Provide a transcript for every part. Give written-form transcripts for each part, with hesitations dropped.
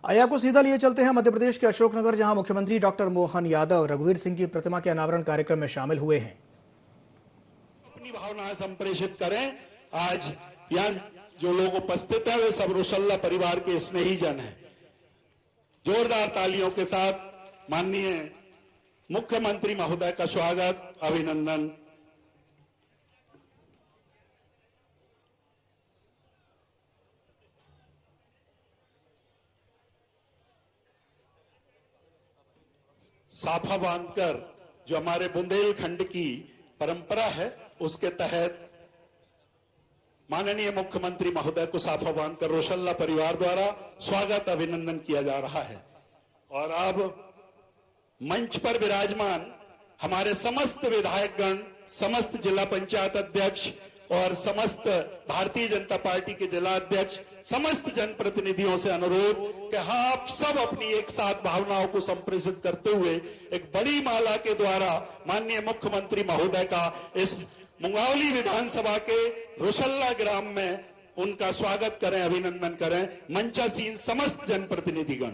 आइए आपको सीधा लिए चलते हैं मध्य प्रदेश के अशोकनगर, जहां मुख्यमंत्री डॉक्टर मोहन यादव रघुवीर सिंह की प्रतिमा के अनावरण कार्यक्रम में शामिल हुए हैं। अपनी भावनाएं संप्रेषित करें। आज यहाँ जो लोग उपस्थित हैं वे सब रोशल्ला परिवार के स्नेहीजन हैं। जोरदार तालियों के साथ माननीय मुख्यमंत्री महोदय का स्वागत, अभिनंदन। साफा बांधकर जो हमारे बुंदेलखंड की परंपरा है उसके तहत माननीय मुख्यमंत्री महोदय को साफा बांधकर रोशल्ला परिवार द्वारा स्वागत अभिनंदन किया जा रहा है। और अब मंच पर विराजमान हमारे समस्त विधायकगण, समस्त जिला पंचायत अध्यक्ष और समस्त भारतीय जनता पार्टी के जिला अध्यक्ष, समस्त जनप्रतिनिधियों से अनुरोध कि आप सब अपनी एक साथ भावनाओं को संप्रेषित करते हुए एक बड़ी माला के द्वारा माननीय मुख्यमंत्री महोदय का इस मुंगावली विधानसभा के रोशल्ला ग्राम में उनका स्वागत करें, अभिनंदन करें। मंचासीन समस्त जनप्रतिनिधिगण।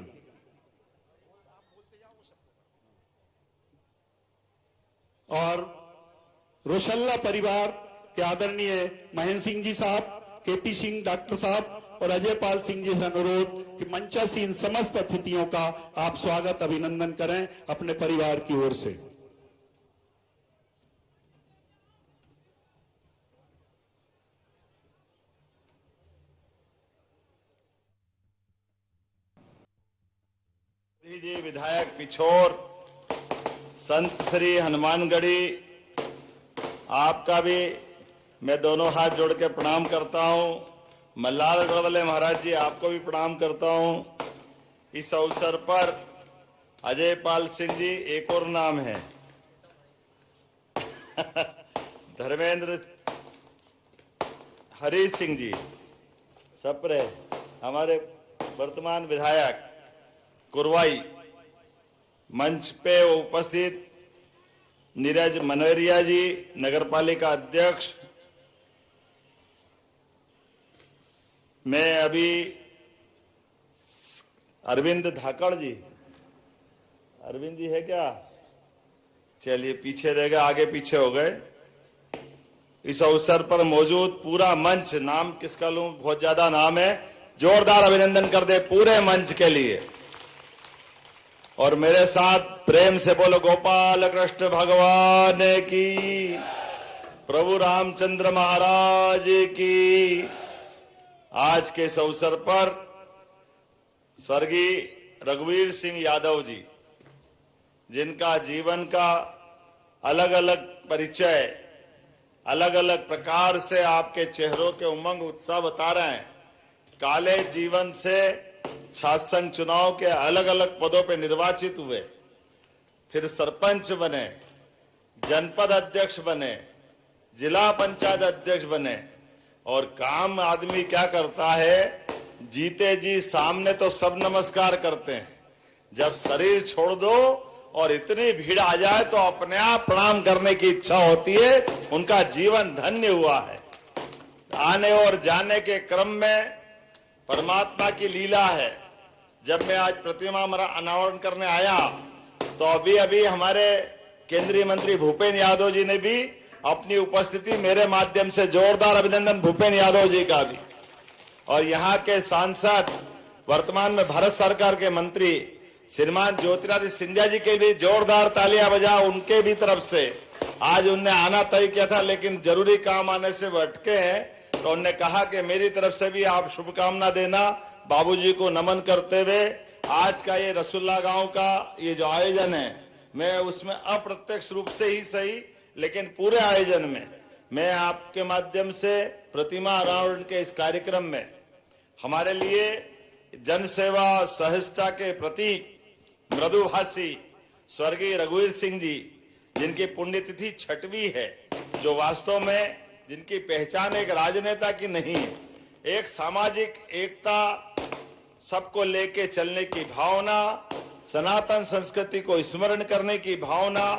और रोशल्ला परिवार के आदरणीय महेंद्र सिंह जी साहब, केपी सिंह डॉक्टर साहब और अजय पाल सिंह जी से अनुरोध कि मंचासीन समस्त अतिथियों का आप स्वागत अभिनंदन करें अपने परिवार की ओर से। जी विधायक पिछोर, संत श्री हनुमानगढ़ी, आपका भी मैं दोनों हाथ जोड़ के प्रणाम करता हूं। मल्लाल गढ़वाले महाराज जी, आपको भी प्रणाम करता हूं। इस अवसर पर अजय पाल सिंह जी, एक और नाम है धर्मेंद्र हरी सिंह जी सप्रे, हमारे वर्तमान विधायक कुरवाई, मंच पे उपस्थित नीरज मनोरिया जी, नगरपालिका अध्यक्ष। मैं अभी अरविंद धाकड़ जी, अरविंद जी है क्या? चलिए पीछे रह गए, आगे पीछे हो गए। इस अवसर पर मौजूद पूरा मंच, नाम किसका लूं, बहुत ज्यादा नाम है, जोरदार अभिनंदन कर दे पूरे मंच के लिए। और मेरे साथ प्रेम से बोलो गोपाल कृष्ण भगवान की, प्रभु रामचंद्र महाराज की। आज के इस अवसर पर स्वर्गीय रघुवीर सिंह यादव जी, जिनका जीवन का अलग अलग परिचय, अलग अलग प्रकार से आपके चेहरों के उमंग उत्साह बता रहे हैं। काले जीवन से छात्र संघ चुनाव के अलग अलग पदों पर निर्वाचित हुए, फिर सरपंच बने, जनपद अध्यक्ष बने, जिला पंचायत अध्यक्ष बने। और काम आदमी क्या करता है, जीते जी सामने तो सब नमस्कार करते हैं, जब शरीर छोड़ दो और इतनी भीड़ आ जाए तो अपने आप प्रणाम करने की इच्छा होती है। उनका जीवन धन्य हुआ है। आने और जाने के क्रम में परमात्मा की लीला है। जब मैं आज प्रतिमा अनावरण करने आया तो अभी हमारे केंद्रीय मंत्री भूपेंद्र यादव जी ने भी अपनी उपस्थिति मेरे माध्यम से, जोरदार अभिनंदन भूपेंद्र यादव जी का भी। और यहाँ के सांसद, वर्तमान में भारत सरकार के मंत्री श्रीमान ज्योतिरादित्य सिंधिया जी के भी जोरदार तालियां बजा, उनके भी तरफ से। आज उनने आना तय किया था लेकिन जरूरी काम आने से वो अटके हैं, तो उन्होंने कहा कि मेरी तरफ से भी आप शुभकामना देना। बाबूजी को नमन करते हुए आज का ये रसुल्ला गांव का ये जो आयोजन है, मैं उसमें अप्रत्यक्ष रूप से ही सही लेकिन पूरे आयोजन में मैं आपके माध्यम से प्रतिमा अनावरण के इस कार्यक्रम में हमारे लिए जन सेवा सहजता के प्रतीक मृदुभाषी स्वर्गीय रघुवीर सिंह जी, जिनकी पुण्यतिथि 6वीं है, जो वास्तव में जिनकी पहचान एक राजनेता की नहीं है, एक सामाजिक एकता, सबको लेके चलने की भावना, सनातन संस्कृति को स्मरण करने की भावना,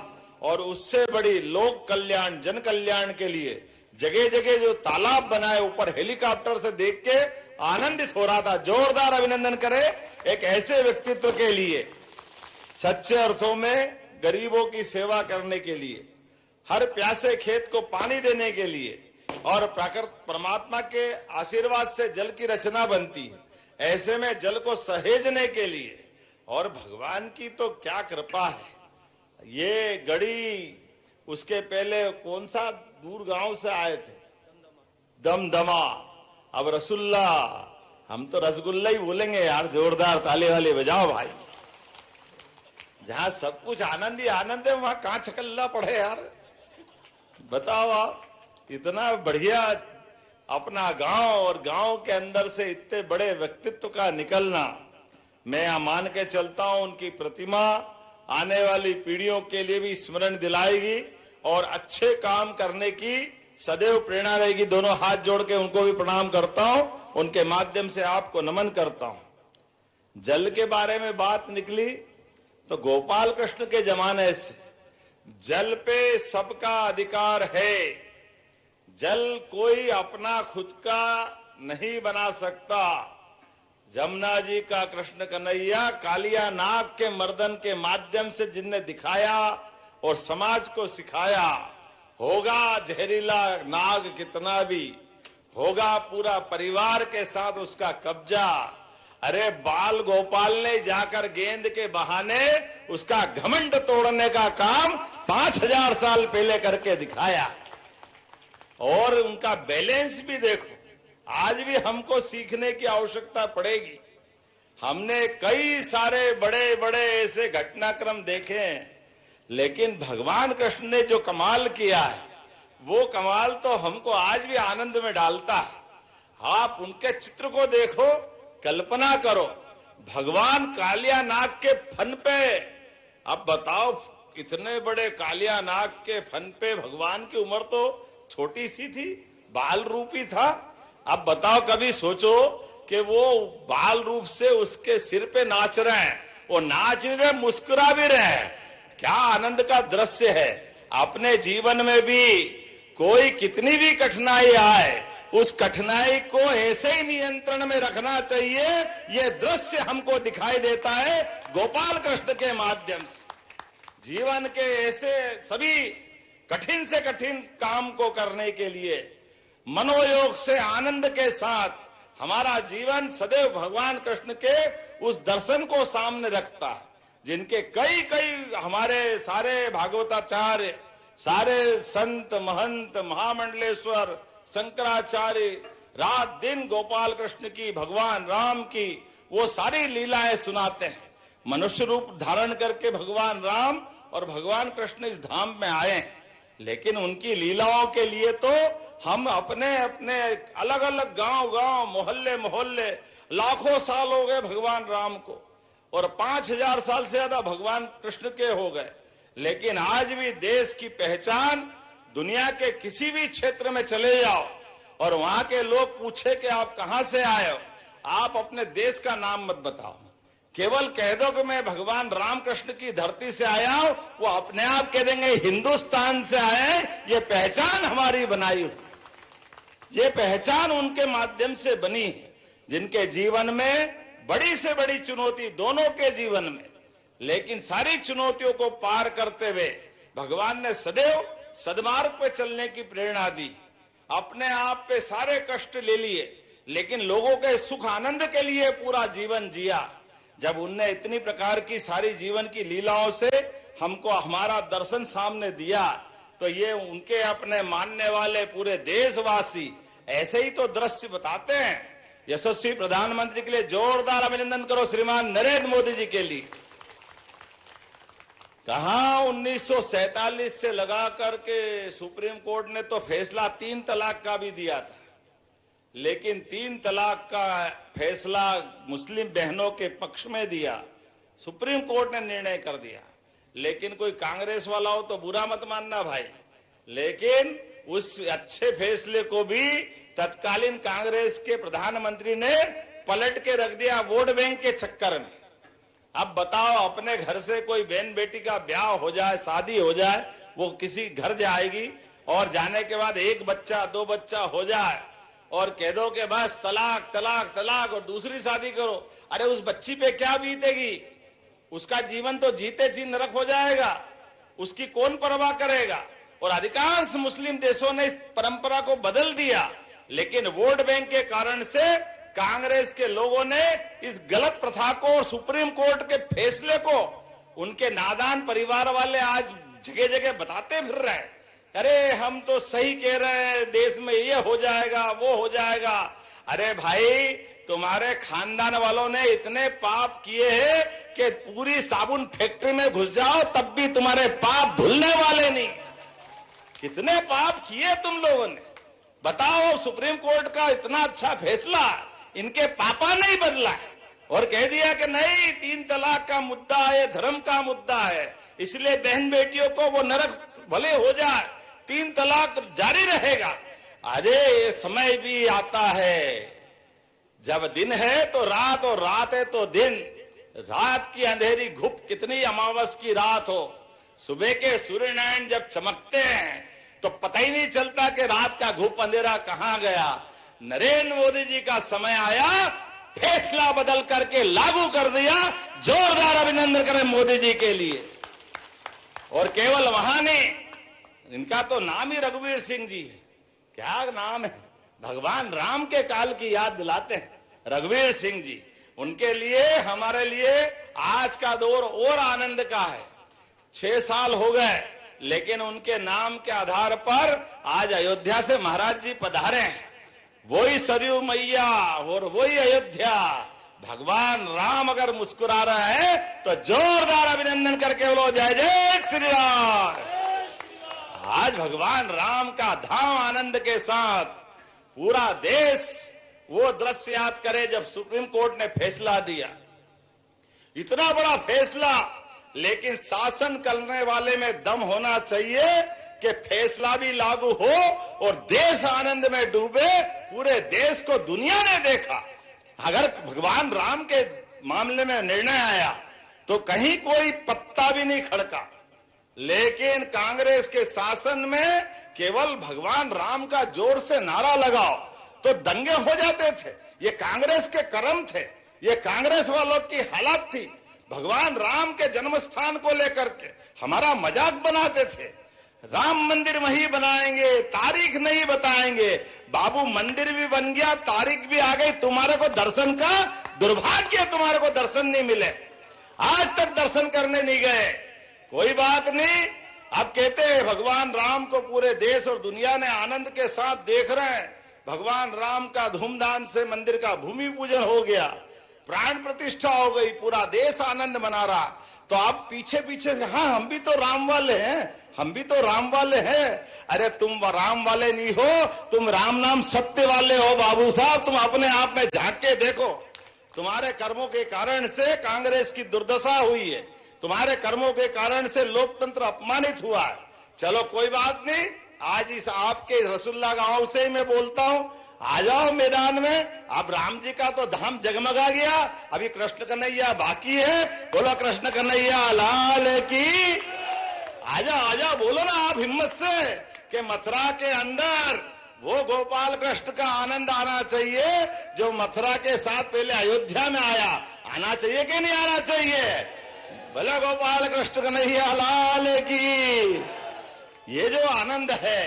और उससे बड़ी लोक कल्याण, जन कल्याण के लिए जगह जगह जो तालाब बनाए, ऊपर हेलीकॉप्टर से देख के आनंदित हो रहा था। जोरदार अभिनंदन करें एक ऐसे व्यक्तित्व के लिए, सच्चे अर्थों में गरीबों की सेवा करने के लिए, हर प्यासे खेत को पानी देने के लिए, और परमात्मा के आशीर्वाद से जल की रचना बनती है, ऐसे में जल को सहेजने के लिए। और भगवान की तो क्या कृपा है। ये गढ़ी, उसके पहले कौन सा दूर गांव से आए थे, दमदमा, अब रसुल्ला। हम तो रसगुल्ला ही बोलेंगे यार, जोरदार ताली वाली बजाओ भाई। जहां सब कुछ आनंद ही आनंद है, वहां कहां छकल्ला पड़े यार, बताओ आप। इतना बढ़िया अपना गांव, और गांव के अंदर से इतने बड़े व्यक्तित्व का निकलना, मैं यहां मान के चलता हूं उनकी प्रतिमा आने वाली पीढ़ियों के लिए भी स्मरण दिलाएगी और अच्छे काम करने की सदैव प्रेरणा रहेगी। दोनों हाथ जोड़ के उनको भी प्रणाम करता हूं, उनके माध्यम से आपको नमन करता हूं। जल के बारे में बात निकली तो गोपाल कृष्ण के जमाने से जल पे सबका अधिकार है। जल कोई अपना खुद का नहीं बना सकता। जमुना जी का कृष्ण कन्हैया कालिया नाग के मर्दन के माध्यम से जिनने दिखाया और समाज को सिखाया, होगा जहरीला नाग कितना भी, होगा पूरा परिवार के साथ उसका कब्जा। अरे बाल गोपाल ने जाकर गेंद के बहाने उसका घमंड तोड़ने का काम 5000 साल पहले करके दिखाया। और उनका बैलेंस भी देखो, आज भी हमको सीखने की आवश्यकता पड़ेगी। हमने कई सारे बड़े बड़े ऐसे घटनाक्रम देखे हैं, लेकिन भगवान कृष्ण ने जो कमाल किया है, वो कमाल तो हमको आज भी आनंद में डालता है। आप उनके चित्र को देखो, कल्पना करो, भगवान कालिया नाग के फन पे, अब बताओ इतने बड़े कालिया नाग के फन पे भगवान की उम्र तो छोटी सी थी, बाल रूप ही था। अब बताओ, कभी सोचो कि वो बाल रूप से उसके सिर पे नाच रहे हैं, वो नाच रहे, मुस्कुरा भी रहे हैं, क्या आनंद का दृश्य है। अपने जीवन में भी कोई कितनी भी कठिनाई आए, उस कठिनाई को ऐसे ही नियंत्रण में रखना चाहिए। ये दृश्य हमको दिखाई देता है गोपाल कृष्ण के माध्यम से। जीवन के ऐसे सभी कठिन से कठिन काम को करने के लिए मनोयोग से आनंद के साथ हमारा जीवन सदैव भगवान कृष्ण के उस दर्शन को सामने रखता है, जिनके कई कई हमारे सारे भागवताचार्य, सारे संत महंत महामंडलेश्वर शंकराचार्य रात दिन गोपाल कृष्ण की, भगवान राम की वो सारी लीलाएं सुनाते हैं। मनुष्य रूप धारण करके भगवान राम और भगवान कृष्ण इस धाम में आए हैं, लेकिन उनकी लीलाओं के लिए तो हम अपने अपने अलग अलग गांव गांव, मोहल्ले मोहल्ले, लाखों साल हो गए भगवान राम को, और 5000 साल से ज्यादा भगवान कृष्ण के हो गए। लेकिन आज भी देश की पहचान, दुनिया के किसी भी क्षेत्र में चले जाओ और वहां के लोग पूछे कि आप कहां से आए हो, आप अपने देश का नाम मत बताओ, केवल कह दो कि मैं भगवान रामकृष्ण की धरती से आया हूं, वो अपने आप कह देंगे हिंदुस्तान से आए। ये पहचान हमारी बनाई हुई, ये पहचान उनके माध्यम से बनी है, जिनके जीवन में बड़ी से बड़ी चुनौती, दोनों के जीवन में, लेकिन सारी चुनौतियों को पार करते हुए भगवान ने सदैव सदमार्ग पे चलने की प्रेरणा दी। अपने आप पे सारे कष्ट ले लिए, लेकिन लोगों के सुख आनंद के लिए पूरा जीवन जिया। जब उनने इतनी प्रकार की सारी जीवन की लीलाओं से हमको हमारा दर्शन सामने दिया, तो ये उनके अपने मानने वाले पूरे देशवासी ऐसे ही तो दृश्य बताते हैं। यशस्वी प्रधानमंत्री के लिए जोरदार अभिनंदन करो श्रीमान नरेंद्र मोदी जी के लिए। कहा 1947 से लगा करके सुप्रीम कोर्ट ने तो फैसला 3 तलाक का भी दिया था, लेकिन 3 तलाक का फैसला मुस्लिम बहनों के पक्ष में दिया, सुप्रीम कोर्ट ने निर्णय कर दिया। लेकिन कोई कांग्रेस वाला हो तो बुरा मत मानना भाई, लेकिन उस अच्छे फैसले को भी तत्कालीन कांग्रेस के प्रधानमंत्री ने पलट के रख दिया वोट बैंक के चक्कर में। अब बताओ, अपने घर से कोई बहन बेटी का ब्याह हो जाए, शादी हो जाए, वो किसी घर जाएगी और जाने के बाद 1 बच्चा 2 बच्चा हो जाए, और कह दो कि बस तलाक तलाक तलाक और दूसरी शादी करो। अरे उस बच्ची पे क्या बीतेगी? उसका जीवन तो जीते जी नरक हो जाएगा, उसकी कौन परवाह करेगा। और अधिकांश मुस्लिम देशों ने इस परंपरा को बदल दिया, लेकिन वोट बैंक के कारण से कांग्रेस के लोगों ने इस गलत प्रथा को और सुप्रीम कोर्ट के फैसले को उनके नादान परिवार वाले आज जगह जगह बताते फिर रहे हैं। अरे हम तो सही कह रहे हैं, देश में ये हो जाएगा वो हो जाएगा। अरे भाई, तुम्हारे खानदान वालों ने इतने पाप किए हैं कि पूरी साबुन फैक्ट्री में घुस जाओ तब भी तुम्हारे पाप धुलने वाले नहीं। कितने पाप किए तुम लोगों ने, बताओ। सुप्रीम कोर्ट का इतना अच्छा फैसला, इनके पापा नहीं बदला है और कह दिया कि नहीं, 3 तलाक का मुद्दा है, धर्म का मुद्दा है, इसलिए बहन बेटियों को वो नरक भले हो जाए, 3 तलाक जारी रहेगा। अरे समय भी आता है, जब दिन है तो रात और रात है तो दिन। रात की अंधेरी घुप कितनी अमावस की रात हो, सुबह के सूर्यनारायण जब चमकते हैं तो पता ही नहीं चलता कि रात का घुप अंधेरा कहां गया। नरेंद्र मोदी जी का समय आया, फैसला बदल करके लागू कर दिया। जोरदार अभिनंदन करें मोदी जी के लिए। और केवल वहां नहीं, इनका तो नाम ही रघुवीर सिंह जी है। क्या नाम है, भगवान राम के काल की याद दिलाते हैं रघुवीर सिंह जी। उनके लिए, हमारे लिए आज का दौर और आनंद का है। 6 साल हो गए, लेकिन उनके नाम के आधार पर आज अयोध्या से महाराज जी पधारे हैं। वही सरयू मैया और वही अयोध्या। भगवान राम अगर मुस्कुरा रहा है तो जोरदार अभिनंदन करके बोलो जय जय श्री राम। आज भगवान राम का धाम आनंद के साथ पूरा देश वो दृश्य याद करे जब सुप्रीम कोर्ट ने फैसला दिया। इतना बड़ा फैसला, लेकिन शासन करने वाले में दम होना चाहिए कि फैसला भी लागू हो और देश आनंद में डूबे। पूरे देश को दुनिया ने देखा। अगर भगवान राम के मामले में निर्णय आया तो कहीं कोई पत्ता भी नहीं खड़का, लेकिन कांग्रेस के शासन में केवल भगवान राम का जोर से नारा लगाओ तो दंगे हो जाते थे। ये कांग्रेस के कर्म थे, ये कांग्रेस वालों की हालत थी। भगवान राम के जन्म स्थान को लेकर के हमारा मजाक बनाते थे। राम मंदिर वहीं बनाएंगे, तारीख नहीं बताएंगे। बाबू मंदिर भी बन गया, तारीख भी आ गई, तुम्हारे को दर्शन का दुर्भाग्य, तुम्हारे को दर्शन नहीं मिले। आज तक दर्शन करने नहीं गए। कोई बात नहीं, अब कहते हैं भगवान राम को पूरे देश और दुनिया ने आनंद के साथ देख रहे हैं। भगवान राम का धूमधाम से मंदिर का भूमि पूजन हो गया, प्राण प्रतिष्ठा हो गई, पूरा देश आनंद मना रहा। तो आप पीछे पीछे, हाँ हम भी तो राम वाले हैं, हम भी तो राम वाले हैं। अरे तुम राम वाले नहीं हो, तुम राम नाम सत्य वाले हो बाबू साहब। तुम अपने आप में झांक के देखो। तुम्हारे कर्मों के कारण से कांग्रेस की दुर्दशा हुई है, तुम्हारे कर्मों के कारण से लोकतंत्र अपमानित हुआ है। चलो कोई बात नहीं, आज इस आपके रसुल्ला गांव से ही मैं बोलता हूं, आ जाओ मैदान में। अब राम जी का तो धाम जगमगा गया, अभी कृष्ण कन्हैया बाकी है। बोलो कृष्ण कन्हैया लाल की। आजा बोलो ना आप हिम्मत से कि मथुरा के अंदर वो गोपाल कृष्ण का आनंद आना चाहिए जो मथुरा के साथ पहले अयोध्या में आया। आना चाहिए कि नहीं आना चाहिए? बोलो गोपाल कृष्ण कन्हैया लाल की। ये जो आनंद है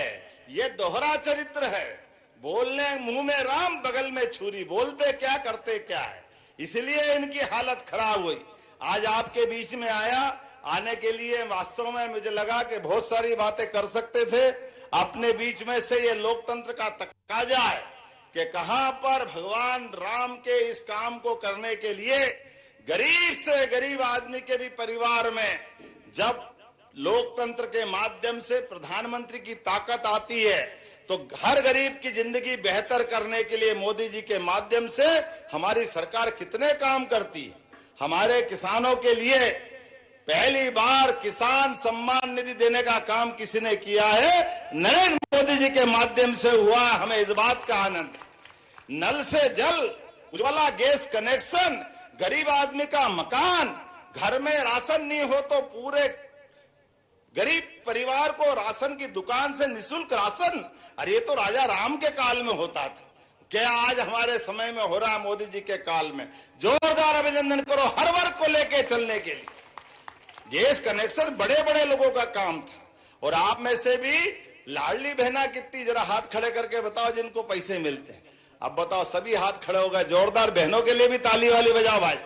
ये दोहरा चरित्र है। बोलने मुंह में राम बगल में छुरी, बोलते क्या करते क्या है। इसलिए इनकी हालत खराब हुई। आज आपके बीच में आया, आने के लिए वास्तव में मुझे लगा कि बहुत सारी बातें कर सकते थे। अपने बीच में से ये लोकतंत्र का तकाजा है कि कहां पर भगवान राम के इस काम को करने के लिए गरीब से गरीब आदमी के भी परिवार में जब लोकतंत्र के माध्यम से प्रधानमंत्री की ताकत आती है तो हर गरीब की जिंदगी बेहतर करने के लिए मोदी जी के माध्यम से हमारी सरकार कितने काम करती है। हमारे किसानों के लिए पहली बार किसान सम्मान निधि देने का काम किसी ने किया है, नरेंद्र मोदी जी के माध्यम से हुआ। हमें इस बात का आनंद है। नल से जल, उज्ज्वला गैस कनेक्शन, गरीब आदमी का मकान, घर में राशन नहीं हो तो पूरे गरीब परिवार को राशन की दुकान से निःशुल्क राशन। अरे ये तो राजा राम के काल में होता था। क्या आज हमारे समय में हो रहा है मोदी जी के काल में। जोरदार अभिनंदन करो हर वर्ग को लेके चलने के लिए। गैस कनेक्शन बड़े बड़े लोगों का काम था, और आप में से भी लाडली बहना कितनी, जरा हाथ खड़े करके बताओ जिनको पैसे मिलते हैं। अब बताओ, सभी हाथ खड़े हो गए। जोरदार बहनों के लिए भी ताली वाली बजाओ भाई।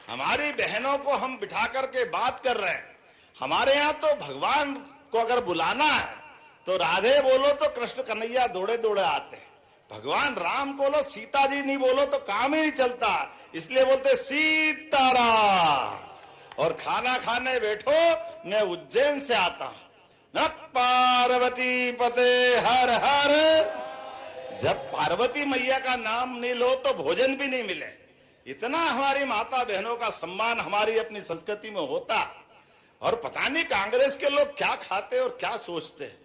हमारी बहनों को हम बिठा करके बात कर रहे हैं। हमारे यहाँ तो भगवान को अगर बुलाना है तो राधे बोलो तो कृष्ण कन्हैया दौड़े दौड़े आते हैं। भगवान राम को लो, सीता जी नहीं बोलो तो काम ही नहीं चलता, इसलिए बोलते सीताराम। और खाना खाने बैठो, मैं उज्जैन से आता हूं। न पार्वती पते हर हर। जब पार्वती मैया का नाम नहीं लो तो भोजन भी नहीं मिले। इतना हमारी माता बहनों का सम्मान हमारी अपनी संस्कृति में होता। और पता नहीं कांग्रेस के लोग क्या खाते और क्या सोचते हैं।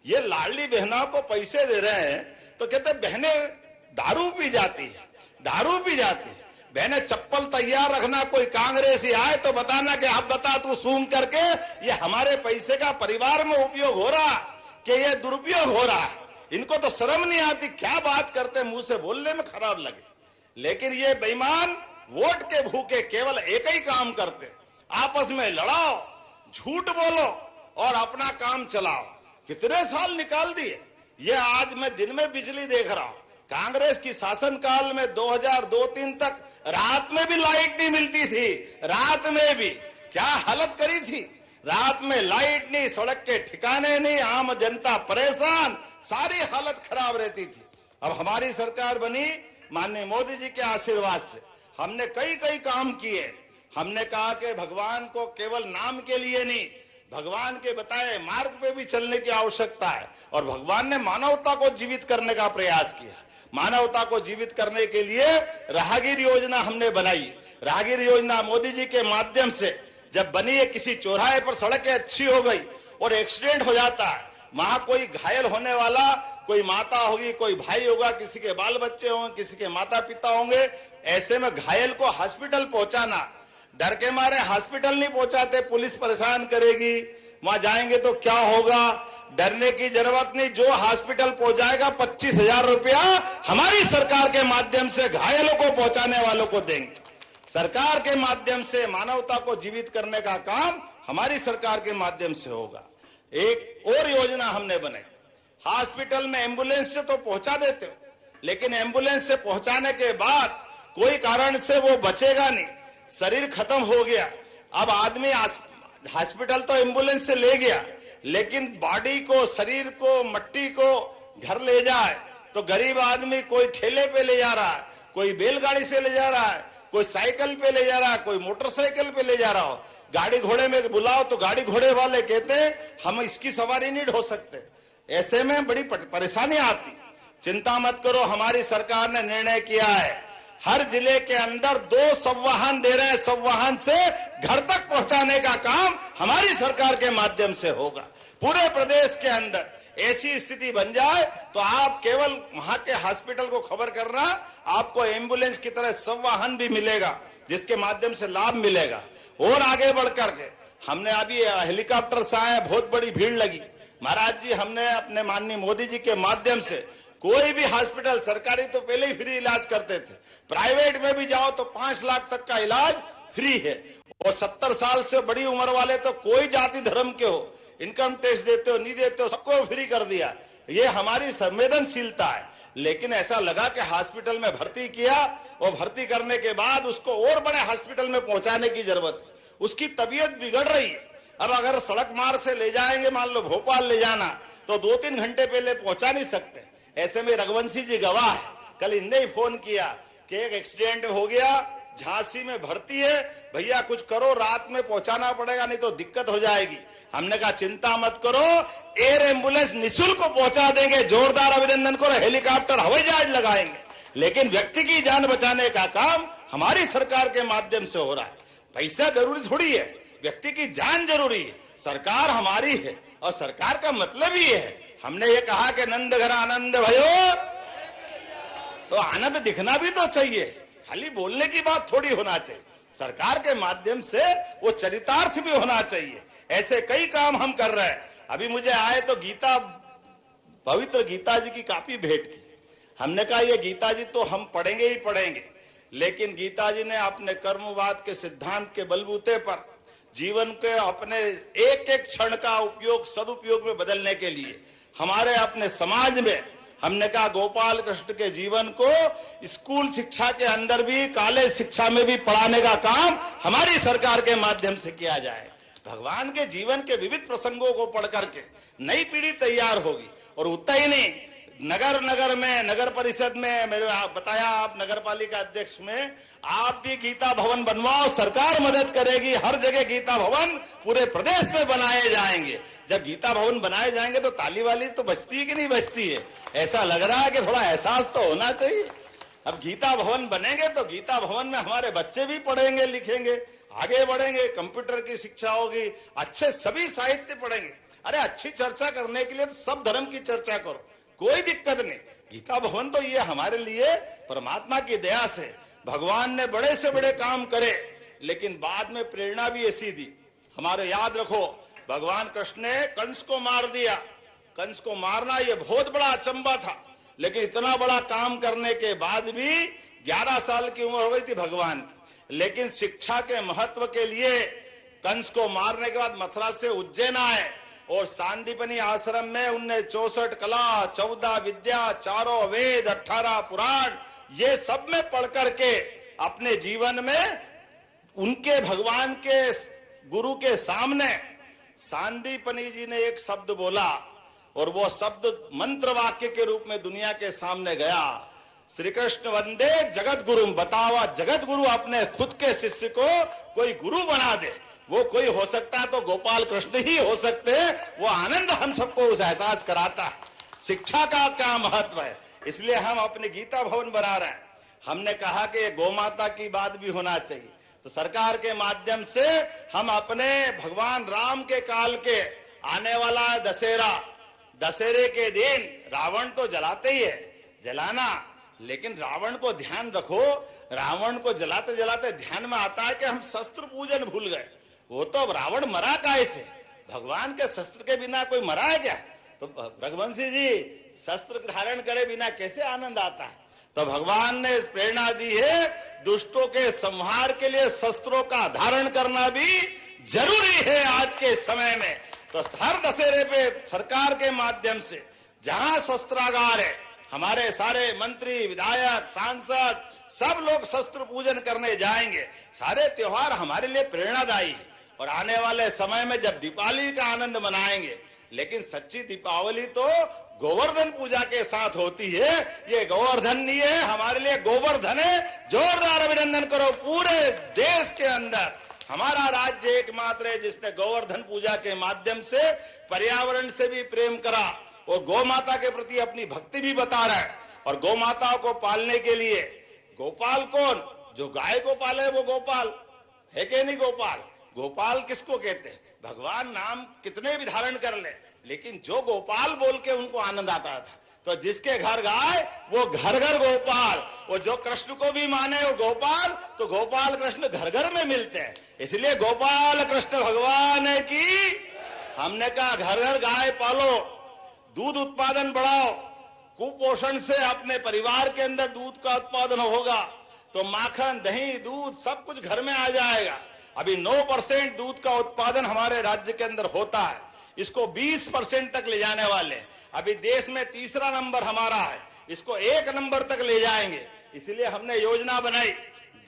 ये लाडली बहनों को पैसे दे रहे हैं तो कहते बहनें दारू पी जाती है, दारू पी जाती है। बहने चप्पल तैयार रखना, कोई कांग्रेसी आए तो बताना कि आप बता तू सूंघ करके ये हमारे पैसे का परिवार में उपयोग हो रहा कि ये दुरुपयोग हो रहा है। इनको तो शर्म नहीं आती, क्या बात करते, मुंह से बोलने में खराब लगे। लेकिन ये बेईमान वोट के भूखे केवल एक ही काम करते, आपस में लड़ाओ, झूठ बोलो और अपना काम चलाओ। कितने साल निकाल दिए। ये आज मैं दिन में बिजली देख रहा हूं। कांग्रेस की शासनकाल में 2002-03 तक रात में भी लाइट नहीं मिलती थी। रात में भी क्या हालत करी थी। रात में लाइट नहीं, सड़क के ठिकाने नहीं, आम जनता परेशान, सारी हालत खराब रहती थी। अब हमारी सरकार बनी माननीय मोदी जी के आशीर्वाद से। हमने कई कई काम किए। हमने कहा कि भगवान को केवल नाम के लिए नहीं, भगवान के बताए मार्ग पे भी चलने की आवश्यकता है। और भगवान ने मानवता को जीवित करने का प्रयास किया। मानवता को जीवित करने के लिए राहगीर योजना हमने बनाई। राहगीर योजना मोदी जी के माध्यम से जब बनी है, किसी चौराहे पर सड़कें अच्छी हो गई और एक्सीडेंट हो जाता है, वहां कोई घायल होने वाला, कोई माता होगी, कोई भाई होगा, किसी के बाल बच्चे होंगे, किसी के माता पिता होंगे। ऐसे में घायल को हॉस्पिटल पहुंचाना, डर के मारे हॉस्पिटल नहीं पहुंचाते, पुलिस परेशान करेगी, वहां जाएंगे तो क्या होगा। डरने की जरूरत नहीं, जो हॉस्पिटल पहुंचाएगा 25,000 रुपया हमारी सरकार के माध्यम से घायलों को पहुंचाने वालों को देंगे। सरकार के माध्यम से मानवता को जीवित करने का काम हमारी सरकार के माध्यम से होगा। एक और योजना हमने बनाई। हॉस्पिटल में एम्बुलेंस से तो पहुंचा देते हो, लेकिन एम्बुलेंस से पहुंचाने के बाद कोई कारण से वो बचेगा नहीं, शरीर खत्म हो गया। अब आदमी हॉस्पिटल तो एम्बुलेंस से ले गया, लेकिन बॉडी को, शरीर को, मट्टी को घर ले जाए तो गरीब आदमी कोई ठेले पे ले जा रहा है, कोई बैलगाड़ी से ले जा रहा है, कोई साइकिल पे ले जा रहा है, कोई मोटरसाइकिल पे ले जा रहा हो। गाड़ी घोड़े में बुलाओ तो गाड़ी घोड़े वाले कहते हैं हम इसकी सवारी नहीं ढो सकते। ऐसे में बड़ी परेशानी आती। चिंता मत करो, हमारी सरकार ने निर्णय किया है हर जिले के अंदर 2 संवाहन दे रहे हैं। संवाहन से घर तक पहुंचाने का काम हमारी सरकार के माध्यम से होगा। पूरे प्रदेश के अंदर ऐसी स्थिति बन जाए तो आप केवल वहां के हॉस्पिटल को खबर करना, आपको एम्बुलेंस की तरह संवाहन भी मिलेगा, जिसके माध्यम से लाभ मिलेगा। और आगे बढ़कर के हमने अभी हेलीकॉप्टर से आए, बहुत बड़ी भीड़ लगी। महाराज जी, हमने अपने माननीय मोदी जी के माध्यम से कोई भी हॉस्पिटल, सरकारी तो पहले ही फ्री इलाज करते थे, प्राइवेट में भी जाओ तो 5 लाख तक का इलाज फ्री है। और 70 साल से बड़ी उम्र वाले तो कोई जाति धर्म के हो, इनकम टैक्स देते हो नहीं देते हो, सबको फ्री कर दिया। ये हमारी संवेदनशीलता है। लेकिन ऐसा लगा कि हॉस्पिटल में भर्ती किया और भर्ती करने के बाद उसको और बड़े हॉस्पिटल में पहुंचाने की जरूरत है। उसकी तबीयत बिगड़ रही है। अब अगर सड़क मार्ग से ले जाएंगे, मान लो भोपाल ले जाना, तो 2-3 घंटे पहले पहुंचा नहीं सकते। ऐसे में रघुवंशी जी गवाह है। कल इनने ही फोन किया कि एक एक्सीडेंट हो गया, झांसी में भर्ती है, भैया कुछ करो, रात में पहुंचाना पड़ेगा, नहीं तो दिक्कत हो जाएगी। हमने कहा चिंता मत करो, एयर एम्बुलेंस निःशुल्क पहुंचा देंगे। जोरदार अभिनंदन करो, हेलीकॉप्टर, हवाई जहाज लगाएंगे। लेकिन व्यक्ति की जान बचाने का काम हमारी सरकार के माध्यम से हो रहा है। पैसा जरूरी थोड़ी है, व्यक्ति की जान जरूरी है। सरकार हमारी है और सरकार का मतलब ही है। हमने ये कहा कि नंद घर आनंद भयो, तो आनंद दिखना भी तो चाहिए, खाली बोलने की बात थोड़ी होना चाहिए। सरकार के माध्यम से वो चरितार्थ भी होना चाहिए। ऐसे कई काम हम कर रहे हैं। अभी मुझे आए तो गीता, पवित्र गीता जी की कापी भेंट की। हमने कहा ये गीता जी तो हम पढ़ेंगे ही पढ़ेंगे, लेकिन गीता जी ने अपने कर्मवाद के सिद्धांत के बलबूते पर जीवन के अपने एक एक क्षण का उपयोग सदुपयोग में बदलने के लिए हमारे अपने समाज में हमने कहा गोपाल कृष्ण के जीवन को स्कूल शिक्षा के अंदर भी, कॉलेज शिक्षा में भी पढ़ाने का काम हमारी सरकार के माध्यम से किया जाए। भगवान के जीवन के विविध प्रसंगों को पढ़ करके नई पीढ़ी तैयार होगी। और उतना ही नहीं, नगर में, नगर परिषद में, मेरे बताया आप नगर पालिका अध्यक्ष में, आप भी गीता भवन बनवाओ, सरकार मदद करेगी। हर जगह गीता भवन पूरे प्रदेश में बनाए जाएंगे। जब गीता भवन बनाए जाएंगे तो ताली वाली तो बजती है कि नहीं बजती है? ऐसा लग रहा है कि थोड़ा एहसास तो होना चाहिए। अब गीता भवन बनेंगे तो गीता भवन में हमारे बच्चे भी पढ़ेंगे, लिखेंगे, आगे बढ़ेंगे, कंप्यूटर की शिक्षा होगी, अच्छे सभी साहित्य पढ़ेंगे। अरे अच्छी चर्चा करने के लिए तो सब धर्म की चर्चा करो, कोई दिक्कत नहीं। गीता भवन तो ये हमारे लिए परमात्मा की दया से भगवान ने बड़े से बड़े काम करे, लेकिन बाद में प्रेरणा भी ऐसी दी। हमारे याद रखो, भगवान कृष्ण ने कंस को मार दिया। कंस को मारना ये बहुत बड़ा अचंबा था, लेकिन इतना बड़ा काम करने के बाद भी 11 साल की उम्र हो गई थी भगवान की, लेकिन शिक्षा के महत्व के लिए कंस को मारने के बाद मथुरा से उज्जैन आए और सांदीपनी आश्रम में उनने 64 कला, 14 विद्या, 4 वेद, 18 पुराण, ये सब में पढ़ करके अपने जीवन में उनके भगवान के गुरु के सामने सांदीपनी जी ने एक शब्द बोला और वो शब्द मंत्र वाक्य के रूप में दुनिया के सामने गया। श्री कृष्ण वंदे जगत गुरु। बतावा, जगत गुरु अपने खुद के शिष्य को कोई गुरु बना दे, वो कोई हो सकता है तो गोपाल कृष्ण ही हो सकते हैं। वो आनंद हम सबको उस एहसास कराता है। शिक्षा का क्या महत्व है, इसलिए हम अपने गीता भवन बना रहे हैं। हमने कहा कि गौ माता की बात भी होना चाहिए, तो सरकार के माध्यम से हम अपने भगवान राम के काल के आने वाला दशहरा, दशहरे के दिन रावण तो जलाते ही है, जलाना, लेकिन रावण को ध्यान रखो, रावण को जलाते जलाते ध्यान में आता है कि हम शस्त्र पूजन भूल गए। वो तो रावण मरा कैसे? भगवान के शस्त्र के बिना कोई मरा है क्या? तो रघुवंशी जी, शस्त्र धारण करे बिना कैसे आनंद आता है? तो भगवान ने प्रेरणा दी है, दुष्टों के संहार के लिए शस्त्रों का धारण करना भी जरूरी है आज के समय में। तो हर दशहरे पे सरकार के माध्यम से जहां शस्त्रागार है, हमारे सारे मंत्री, विधायक, सांसद सब लोग शस्त्र पूजन करने जाएंगे। सारे त्योहार हमारे लिए प्रेरणादायी है और आने वाले समय में जब दीपावली का आनंद मनाएंगे, लेकिन सच्ची दीपावली तो गोवर्धन पूजा के साथ होती है। ये गोवर्धन नहीं है, हमारे लिए गोवर्धन है। जोरदार अभिनंदन करो। पूरे देश के अंदर हमारा राज्य एकमात्र है जिसने गोवर्धन पूजा के माध्यम से पर्यावरण से भी प्रेम करा और गौ माता के प्रति अपनी भक्ति भी बता रहा है। और गौ माताओं को पालने के लिए गोपाल कौन? जो गाय को पाले वो गोपाल है कि नहीं? गोपाल, गोपाल किसको कहते हैं? भगवान नाम कितने भी धारण कर ले, लेकिन जो गोपाल बोल के उनको आनंद आता था। तो जिसके घर गाय वो घर घर गोपाल, वो जो कृष्ण को भी माने वो गोपाल, तो गोपाल कृष्ण घर घर में मिलते हैं। इसलिए गोपाल कृष्ण भगवान की हमने कहा घर घर गाय पालो, दूध उत्पादन बढ़ाओ। कुपोषण से अपने परिवार के अंदर दूध का उत्पादन होगा तो माखन, दही, दूध सब कुछ घर में आ जाएगा। अभी 9% दूध का उत्पादन हमारे राज्य के अंदर होता है, इसको 20% तक ले जाने वाले। अभी देश में तीसरा नंबर हमारा है, इसको 1 नंबर तक ले जाएंगे। इसलिए हमने योजना बनाई,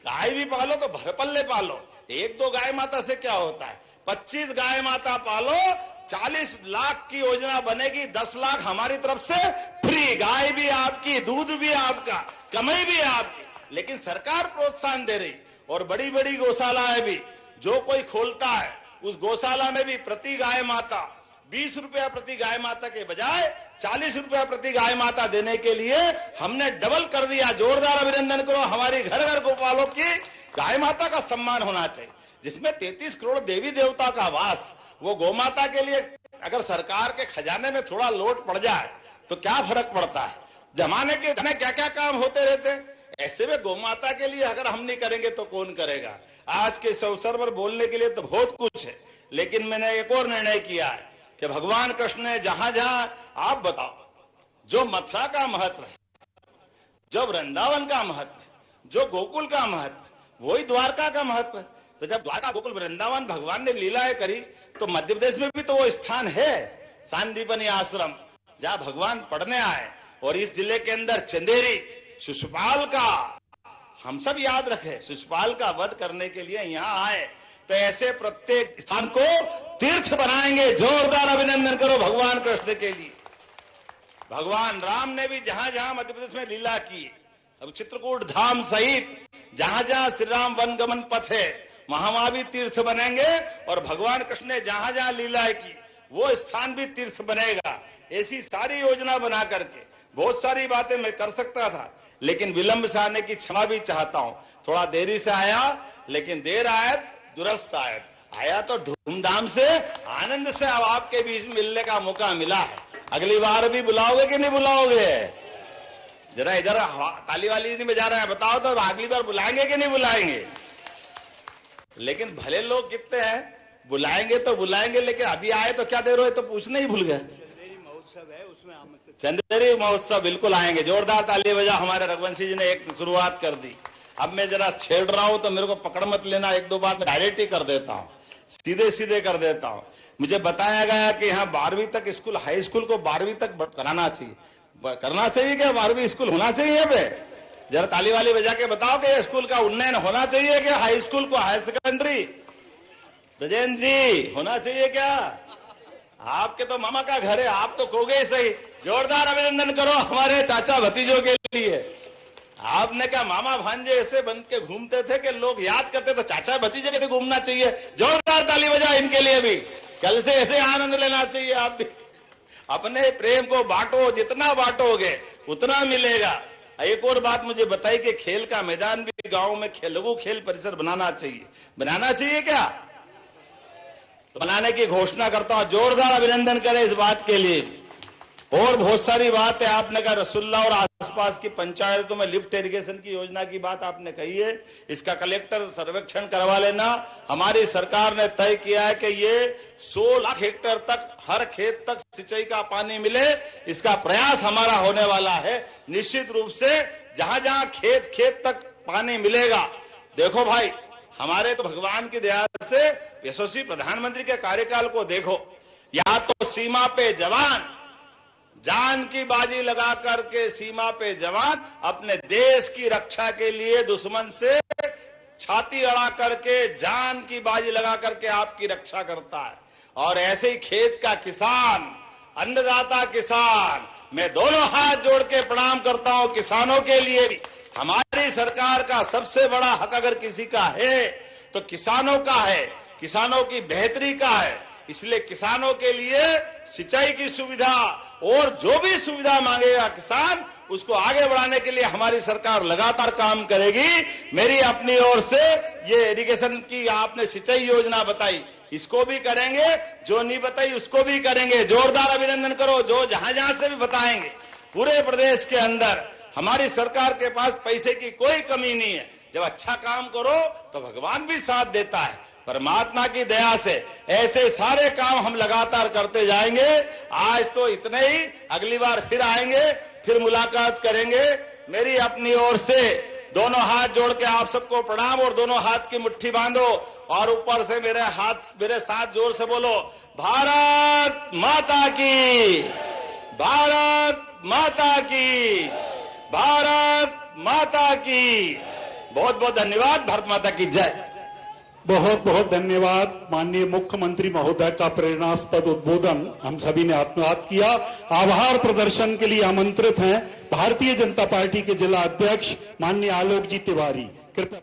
गाय भी पालो तो भरपल्ले पालो। 1-2 गाय माता से क्या होता है? 25 गाय माता पालो, 40 लाख की योजना बनेगी। 10 लाख हमारी तरफ से फ्री, गाय भी आपकी, दूध भी आपका, कमाई भी आपकी। लेकिन सरकार प्रोत्साहन दे रही और बड़ी बड़ी गौशालाएं भी, जो कोई खोलता है उस गौशाला में भी प्रति गाय माता 20 रुपया प्रति गाय माता के बजाय 40 रुपया प्रति गाय माता देने के लिए हमने डबल कर दिया। जोरदार अभिनंदन करो। हमारी घर घर गोपालों की गाय माता का सम्मान होना चाहिए, जिसमें 33 करोड़ देवी देवता का वास। वो गौ माता के लिए अगर सरकार के खजाने में थोड़ा लोट पड़ जाए तो क्या फर्क पड़ता है? जमाने के क्या क्या काम होते रहते, ऐसे में गौ माता के लिए अगर हम नहीं करेंगे तो कौन करेगा? आज के इस अवसर पर बोलने के लिए तो बहुत कुछ है, लेकिन मैंने एक और निर्णय किया है कि भगवान कृष्ण ने जहां जहां, आप बताओ, जो मथुरा का महत्व है, जो वृंदावन का महत्व है, जो गोकुल का महत्व है, वही द्वारका का महत्व है। तो जब द्वारका गोकुल वृंदावन भगवान ने लीलाएं करी, तो मध्य प्रदेश में भी तो वो स्थान है, सांदीपनी आश्रम, जहां भगवान पढ़ने आए। और इस जिले के अंदर चंदेरी शिशुपाल का, हम सब याद रखें, शिशुपाल का वध करने के लिए यहाँ आए। तो ऐसे प्रत्येक स्थान को तीर्थ बनाएंगे। जोरदार अभिनंदन करो भगवान कृष्ण के लिए। भगवान राम ने भी जहां जहां मध्य प्रदेश में लीला की, अब चित्रकूट धाम सहित जहां जहां श्री राम वनगमन पथ है, वहां भी तीर्थ बनेंगे। और भगवान कृष्ण ने जहां जहां लीलाएं की, वो स्थान भी तीर्थ बनेगा। ऐसी सारी योजना बना करके बहुत सारी बातें मैं कर सकता था, लेकिन विलंब से आने की क्षमा भी चाहता हूं। थोड़ा देरी से आया, लेकिन देर आयत दुरुस्त आयत। आया तो धूमधाम से, आनंद से अब आपके बीच में मिलने का मौका मिला है। अगली बार भी बुलाओगे कि नहीं बुलाओगे? जरा इधर ताली वाली नहीं बजा रहा है, बताओ तो अगली बार बुलाएंगे कि नहीं बुलाएंगे? लेकिन भले लोग कितने हैं, बुलाएंगे तो बुलाएंगे, लेकिन अभी आए तो क्या देर हो, तो पूछना ही भूल गए। चंदेरी महोत्सव बिल्कुल आएंगे। जोरदार ताली बजा। हमारे रघुवंशी जी ने एक शुरुआत कर दी। अब मैं जरा छेड़ रहा हूं तो मेरे को पकड़ मत लेना, एक दो बात डायरेक्ट ही कर देता हूं, सीधे सीधे कर देता हूं। मुझे बताया गया कि यहाँ 12वीं तक स्कूल, हाई स्कूल को 12वीं तक कराना चाहिए, करना चाहिए क्या? 12वीं स्कूल होना चाहिए यहाँ पे? जरा ताली वाली बजा के बताओ कि स्कूल का उन्नयन होना चाहिए क्या? हाई स्कूल को हायर सेकेंडरी ब्रजेंद्र जी होना चाहिए क्या? आपके तो मामा का घर है, आप तो कहोगे ही सही। जोरदार अभिनंदन करो हमारे चाचा भतीजों के लिए। आपने क्या मामा भांजे ऐसे बन के घूमते थे कि लोग याद करते, तो चाचा भतीजे कैसे घूमना चाहिए। जोरदार ताली बजा इनके लिए भी। कल से ऐसे आनंद लेना चाहिए आप भी। अपने प्रेम को बांटो, जितना बांटोगे उतना मिलेगा। एक और बात मुझे बताई कि खेल का मैदान भी गांव में लघु खेल परिसर बनाना चाहिए। बनाना चाहिए क्या? तो बनाने की घोषणा करता हूं। जोरदार अभिनंदन करें इस बात के लिए। और बहुत सारी बात है। आपने कहा रसुल्ला और आसपास की पंचायतों में लिफ्ट इरिगेशन की योजना की बात आपने कही है। इसका कलेक्टर सर्वेक्षण करवा लेना। हमारी सरकार ने तय किया है कि ये 100 लाख हेक्टेयर तक, हर खेत तक सिंचाई का पानी मिले, इसका प्रयास हमारा होने वाला है। निश्चित रूप से जहां जहां खेत खेत तक पानी मिलेगा। देखो भाई, हमारे तो भगवान की दया से यशस्वी प्रधानमंत्री के कार्यकाल को देखो। या तो सीमा पे जवान जान की बाजी लगा करके, सीमा पे जवान अपने देश की रक्षा के लिए दुश्मन से छाती अड़ा करके, जान की बाजी लगा करके आपकी रक्षा करता है। और ऐसे ही खेत का किसान, अन्नदाता किसान, मैं दोनों हाथ जोड़ के प्रणाम करता हूं किसानों के लिए भी। हमारी सरकार का सबसे बड़ा हक अगर किसी का है तो किसानों का है, किसानों की बेहतरी का है। इसलिए किसानों के लिए सिंचाई की सुविधा और जो भी सुविधा मांगेगा किसान, उसको आगे बढ़ाने के लिए हमारी सरकार लगातार काम करेगी। मेरी अपनी ओर से ये इरिगेशन की आपने सिंचाई योजना बताई, इसको भी करेंगे। जो नहीं बताई उसको भी करेंगे। जोरदार अभिनंदन करो जो जहां जहां से भी बताएंगे। पूरे प्रदेश के अंदर हमारी सरकार के पास पैसे की कोई कमी नहीं है। जब अच्छा काम करो तो भगवान भी साथ देता है। परमात्मा की दया से ऐसे सारे काम हम लगातार करते जाएंगे। आज तो इतने ही, अगली बार फिर आएंगे, फिर मुलाकात करेंगे। मेरी अपनी ओर से दोनों हाथ जोड़ के आप सबको प्रणाम। और दोनों हाथ की मुट्ठी बांधो और ऊपर से मेरे हाथ मेरे साथ जोर से बोलो, भारत माता की, भारत माता की, भारत माता की। बहुत बहुत धन्यवाद। भारत माता की जय। बहुत बहुत धन्यवाद। माननीय मुख्यमंत्री महोदय का प्रेरणास्पद उद्बोधन हम सभी ने आत्मसात किया। आभार प्रदर्शन के लिए आमंत्रित हैं भारतीय जनता पार्टी के जिला अध्यक्ष माननीय आलोक जी तिवारी। कृपया